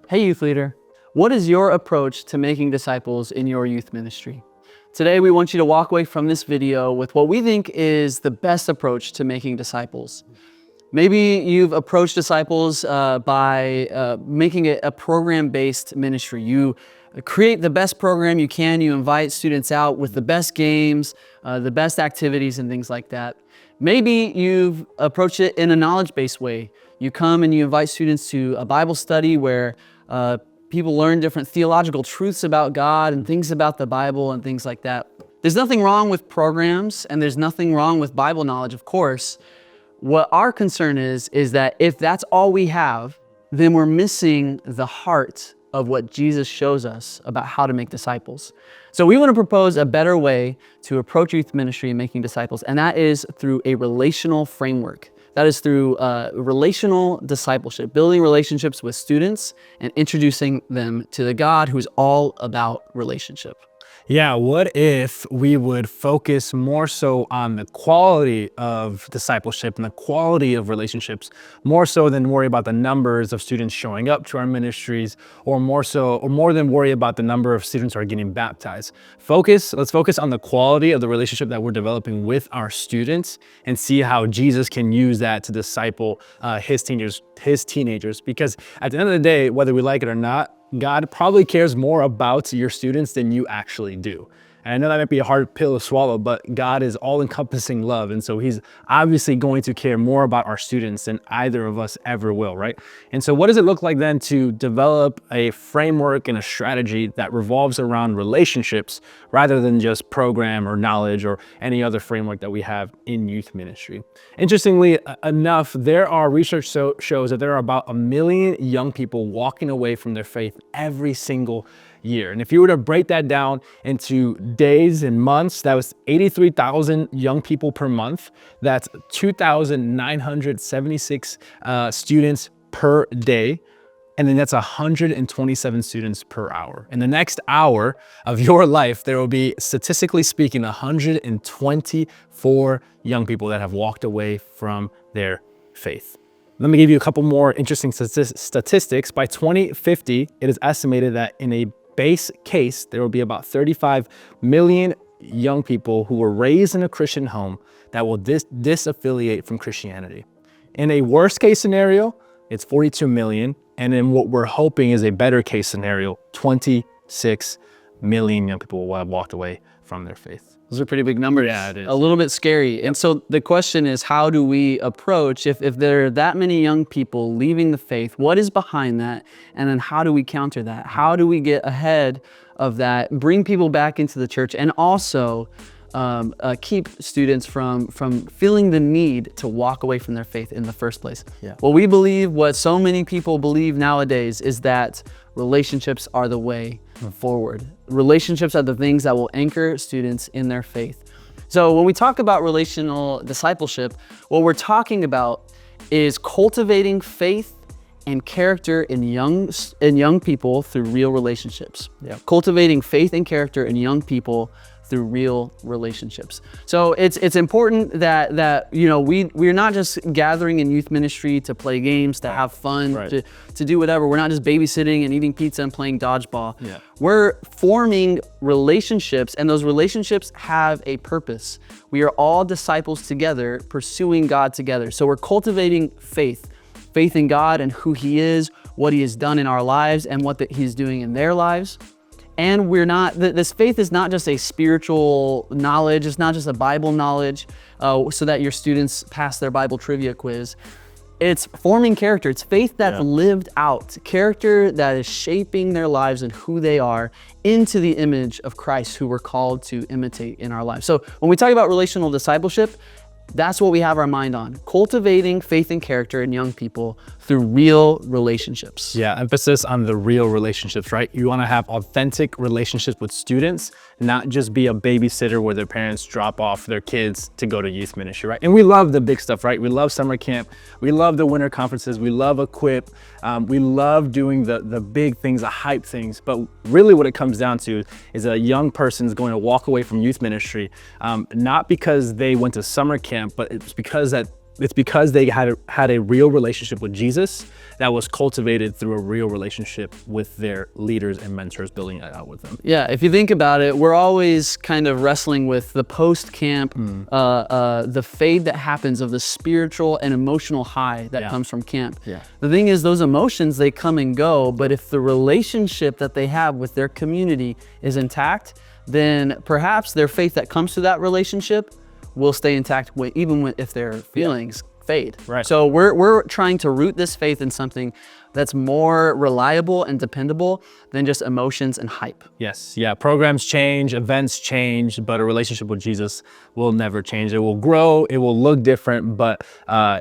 Hey youth leader, what is your approach to making disciples in your youth ministry? Today we want you to walk away from this video with what we think is the best approach to making disciples. Maybe you've approached disciples by making it a program-based ministry. You create the best program you can, you invite students out with the best games, the best activities and things like that. Maybe you've approached it in a knowledge-based way. You come and you invite students to a Bible study where people learn different theological truths about God and things about the Bible and things like that. There's nothing wrong with programs and there's nothing wrong with Bible knowledge, of course. What our concern is that if that's all we have, then we're missing the heart of what Jesus shows us about how to make disciples. So we want to propose a better way to approach youth ministry and making disciples, and that is through a relational framework. That is through relational discipleship, building relationships with students and introducing them to the God who's all about relationship. Yeah, what if we would focus more so on the quality of discipleship and the quality of relationships, more so than worry about the numbers of students showing up to our ministries, or more than worry about the number of students who are getting baptized. Let's focus on the quality of the relationship that we're developing with our students and see how Jesus can use that to disciple his teenagers. Because at the end of the day, whether we like it or not, God probably cares more about your students than you actually do. And I know that might be a hard pill to swallow, but God is all-encompassing love. And so he's obviously going to care more about our students than either of us ever will, right? And so what does it look like then to develop a framework and a strategy that revolves around relationships rather than just program or knowledge or any other framework that we have in youth ministry? Interestingly enough, there are research shows that there are about 1 million young people walking away from their faith every single year. And if you were to break that down into days and months, that was 83,000 young people per month. That's 2,976 students per day. And then that's 127 students per hour. In the next hour of your life, there will be, statistically speaking, 124 young people that have walked away from their faith. Let me give you a couple more interesting statistics. By 2050, it is estimated that in a base case, there will be about 35 million young people who were raised in a Christian home that will disaffiliate from Christianity. In a worst case scenario, it's 42 million. And in what we're hoping is a better case scenario, 26 million young people will have walked away from their faith. Those are pretty big numbers. Yeah, it is. A little bit scary. And so the question is, how do we approach, if there are that many young people leaving the faith, what is behind that? And then how do we counter that? How do we get ahead of that, bring people back into the church, and also keep students from feeling the need to walk away from their faith in the first place? Yeah. Well, we believe what so many people believe nowadays is that relationships are the way forward. Relationships are the things that will anchor students in their faith. So when we talk about relational discipleship, what we're talking about is cultivating faith and character in young people through real relationships. Yeah. Cultivating faith and character in young people through real relationships. So it's important that you know we're not just gathering in youth ministry to play games, to have fun, right, to do whatever. We're not just babysitting and eating pizza and playing dodgeball. Yeah. We're forming relationships, and those relationships have a purpose. We are all disciples together, pursuing God together. So we're cultivating faith in God and who He is, what He has done in our lives, and what He's doing in their lives. And this faith is not just a spiritual knowledge, it's not just a Bible knowledge so that your students pass their Bible trivia quiz. It's forming character. It's faith that's lived out, character that is shaping their lives and who they are into the image of Christ, who we're called to imitate in our lives. So when we talk about relational discipleship, that's what we have our mind on, cultivating faith and character in young people through real relationships. Yeah, emphasis on the real relationships, right? You want to have authentic relationships with students, not just be a babysitter where their parents drop off their kids to go to youth ministry, right? And we love the big stuff, right? We love summer camp. We love the winter conferences. We love Equip. We love doing the big things, the hype things. But really what it comes down to is a young person's going to walk away from youth ministry, not because they went to summer camp, but it's because that it's because they had a real relationship with Jesus that was cultivated through a real relationship with their leaders and mentors, building that out with them. Yeah, if you think about it, we're always kind of wrestling with the post-camp, the fade that happens of the spiritual and emotional high that comes from camp. Yeah. The thing is, those emotions, they come and go, but if the relationship that they have with their community is intact, then perhaps their faith that comes to that relationship will stay intact even if their feelings fade. Right. So we're trying to root this faith in something that's more reliable and dependable than just emotions and hype. Yes, yeah, programs change, events change, but a relationship with Jesus will never change. It will grow, it will look different, but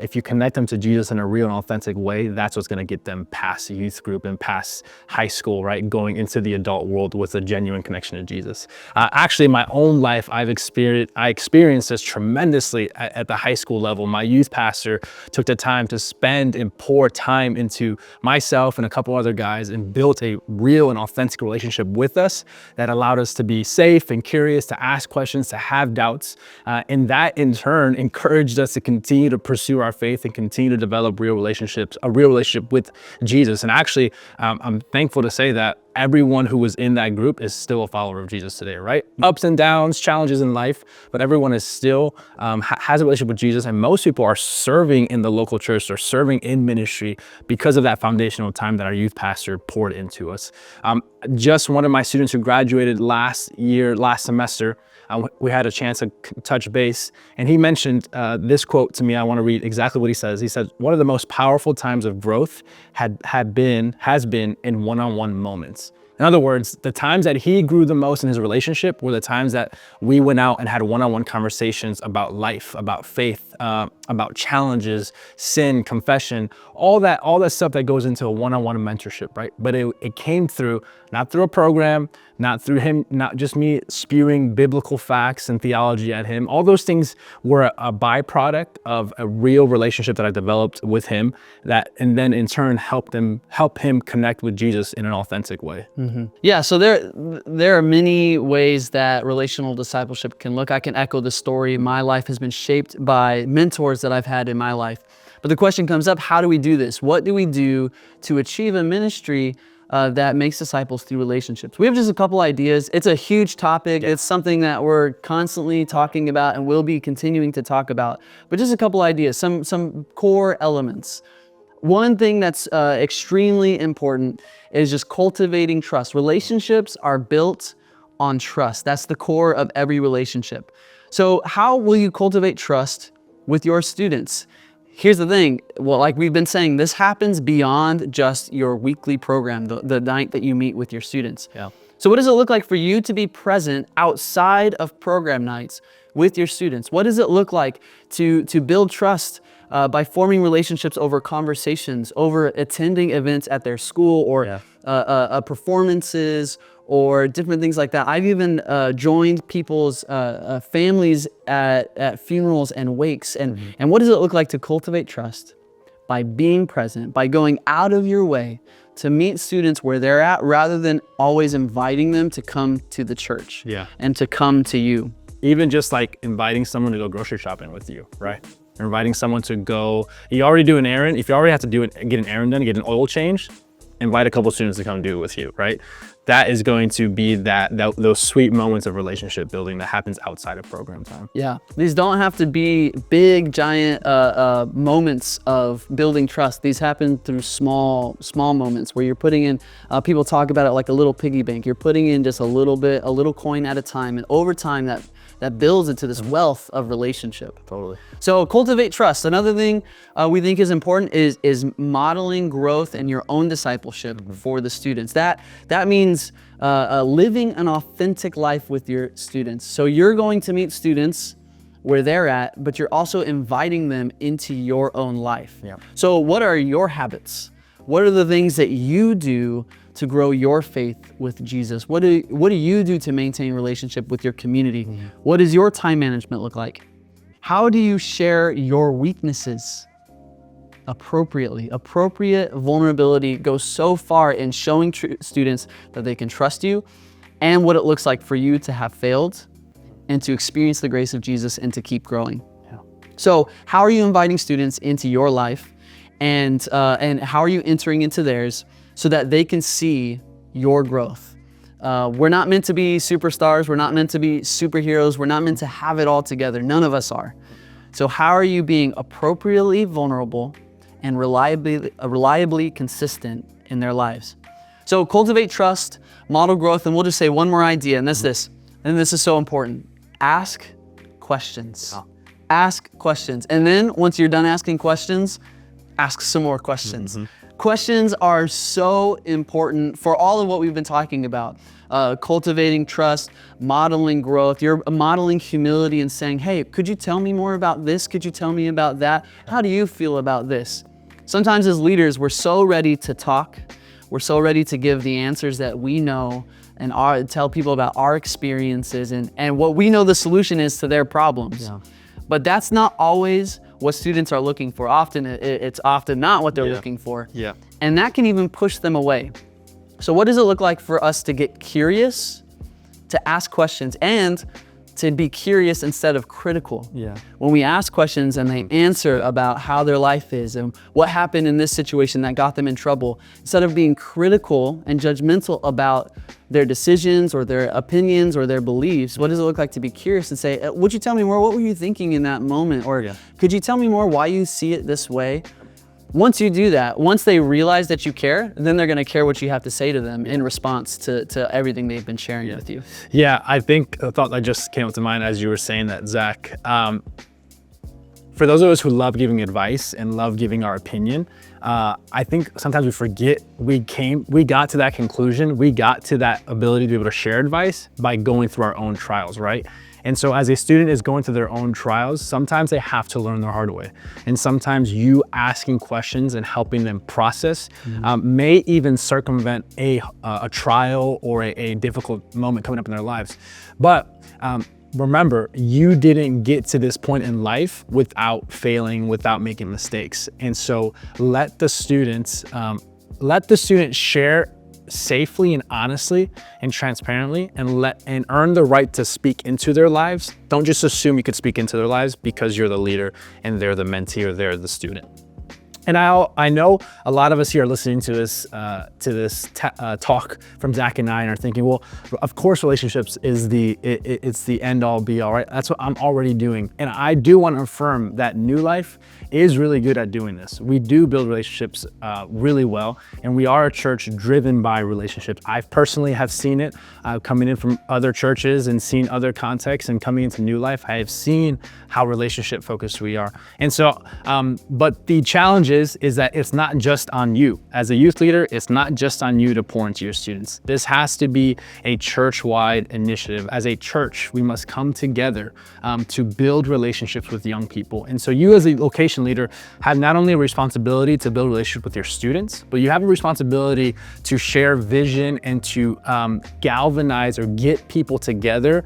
if you connect them to Jesus in a real and authentic way, that's what's gonna get them past youth group and past high school, right? Going into the adult world with a genuine connection to Jesus. Actually, in my own life, I experienced this tremendously at the high school level. My youth pastor took the time to spend and pour time into myself and a couple other guys and built a real and authentic relationship with us that allowed us to be safe and curious, to ask questions, to have doubts. And that in turn encouraged us to continue to pursue our faith and continue to develop real relationships, a real relationship with Jesus. And actually, I'm thankful to say that everyone who was in that group is still a follower of Jesus today, right? Ups and downs, challenges in life, but everyone is still has a relationship with Jesus, and most people are serving in the local church or serving in ministry because of that foundational time that our youth pastor poured into us. Just one of my students who graduated last semester, we had a chance to touch base, and he mentioned this quote to me. I want to read exactly what he says. He said, "One of the most powerful times of growth has been in one-on-one moments." In other words, the times that he grew the most in his relationship were the times that we went out and had one-on-one conversations about life, about faith, about challenges, sin, confession, all that stuff that goes into a one-on-one mentorship, right? But it came through, not through a program, not through him, not just me spewing biblical facts and theology at him. All those things were a byproduct of a real relationship that I developed with him and then in turn help him connect with Jesus in an authentic way. Yeah, so there are many ways that relational discipleship can look. I can echo the story. My life has been shaped by mentors that I've had in my life. But the question comes up, how do we do this? What do we do to achieve a ministry that makes disciples through relationships? We have just a couple ideas. It's a huge topic. It's something that we're constantly talking about and will be continuing to talk about. But just a couple ideas, some core elements. One thing that's extremely important is just cultivating trust. Relationships are built on trust. That's the core of every relationship. So how will you cultivate trust with your students? Here's the thing. Well, like we've been saying, this happens beyond just your weekly program, the night that you meet with your students. Yeah. So what does it look like for you to be present outside of program nights with your students? What does it look like to build trust by forming relationships over conversations, over attending events at their school or performances or different things like that? I've even joined people's families at funerals and wakes. And what does it look like to cultivate trust? By being present, by going out of your way to meet students where they're at rather than always inviting them to come to the church and to come to you. Even just like inviting someone to go grocery shopping with you, right? Or inviting someone to go, you already do an errand. If you already have to get an errand done, get an oil change, invite a couple students to come do it with you, right? That is going to be those sweet moments of relationship building that happens outside of program time. Yeah, these don't have to be big, giant moments of building trust. These happen through small moments where you're putting in, people talk about it like a little piggy bank. You're putting in just a little coin at a time, and over time that builds into this wealth of relationship. Totally. So cultivate trust. Another thing we think is important is modeling growth in your own discipleship for the students. That means living an authentic life with your students. So you're going to meet students where they're at, but you're also inviting them into your own life. Yeah. So what are your habits? What are the things that you do to grow your faith with Jesus? What do you do to maintain relationship with your community? What does your time management look like? How do you share your weaknesses appropriately? Appropriate vulnerability goes so far in showing students that they can trust you and what it looks like for you to have failed and to experience the grace of Jesus and to keep growing. So how are you inviting students into your life, and how are you entering into theirs so that they can see your growth? We're not meant to be superstars. We're not meant to be superheroes. We're not meant to have it all together. None of us are. So how are you being appropriately vulnerable and reliably consistent in their lives? So cultivate trust, model growth, and we'll just say one more idea, and that's this. And this is so important. Ask questions. Ask questions. And then once you're done asking questions, ask some more questions. Questions are so important for all of what we've been talking about. Cultivating trust, modeling growth. You're modeling humility and saying, hey, could you tell me more about this? Could you tell me about that? How do you feel about this? Sometimes as leaders, we're so ready to talk. We're so ready to give the answers that we know and tell people about our experiences and what we know the solution is to their problems. Yeah. But that's not always what students are looking for. Often it's often not what they're looking for. Yeah. And that can even push them away. So what does it look like for us to get curious, to ask questions, and to be curious instead of critical? Yeah. When we ask questions and they answer about how their life is and what happened in this situation that got them in trouble, instead of being critical and judgmental about their decisions or their opinions or their beliefs, what does it look like to be curious and say, would you tell me more? What were you thinking in that moment? Or could you tell me more why you see it this way? Once you do that, once they realize that you care, then they're going to care what you have to say to them in response to everything they've been sharing with you. Yeah, I think a thought that just came up to mind as you were saying that, Zach. For those of us who love giving advice and love giving our opinion, I think sometimes we forget we got to that conclusion, we got to that ability to be able to share advice by going through our own trials, right? And so as a student is going through their own trials, sometimes they have to learn the hard way. And sometimes you asking questions and helping them process may even circumvent a trial or a difficult moment coming up in their lives. But remember, you didn't get to this point in life without failing, without making mistakes. And so let the students share safely and honestly and transparently and earn the right to speak into their lives. Don't just assume you could speak into their lives because you're the leader and they're the mentee or they're the student. And I know a lot of us here are listening to this talk from Zach and I and are thinking, well, of course relationships is it's the end all be all, right? That's what I'm already doing. And I do want to affirm that New Life is really good at doing this. We do build relationships really well, and we are a church driven by relationships. I personally have seen it coming in from other churches and seen other contexts, and coming into New Life, I have seen how relationship focused we are. And so, but the challenge is that it's not just on you. As a youth leader, it's not just on you to pour into your students. This has to be a church-wide initiative. As a church, we must come together to build relationships with young people. And so you as a location leader have not only a responsibility to build relationships with your students, but you have a responsibility to share vision and to galvanize or get people together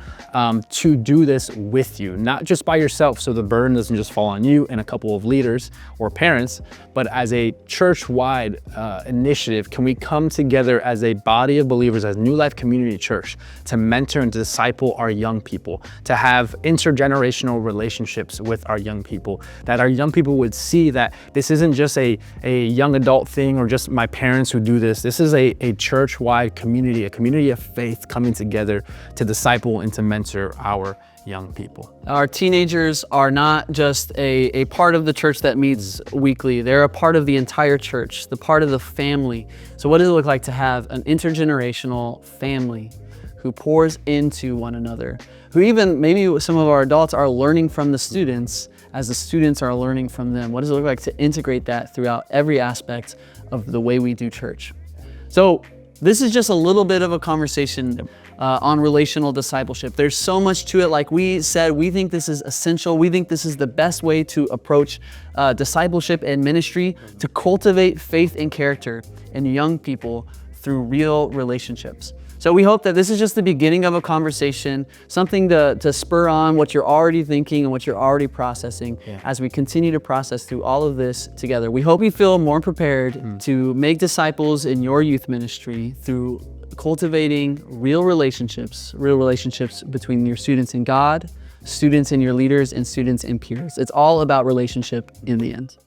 to do this with you, not just by yourself, so the burden doesn't just fall on you and a couple of leaders or parents, but as a church-wide initiative. Can we come together as a body of believers, as New Life Community Church, to mentor and disciple our young people, to have intergenerational relationships with our young people, that our young people would see that this isn't just a young adult thing or just my parents who do this. This is a church-wide community, a community of faith coming together to disciple and to mentor our young people. Our teenagers are not just a part of the church that meets weekly. They're a part of the entire church, the part of the family. So what does it look like to have an intergenerational family who pours into one another, who even maybe some of our adults are learning from the students as the students are learning from them? What does it look like to integrate that throughout every aspect of the way we do church? So this is just a little bit of a conversation on relational discipleship. There's so much to it. Like we said, we think this is essential. We think this is the best way to approach discipleship and ministry, to cultivate faith and character in young people through real relationships. So we hope that this is just the beginning of a conversation, something to spur on what you're already thinking and what you're already processing as we continue to process through all of this together. We hope you feel more prepared to make disciples in your youth ministry through cultivating real relationships between your students and God, students and your leaders, and students and peers. It's all about relationship in the end.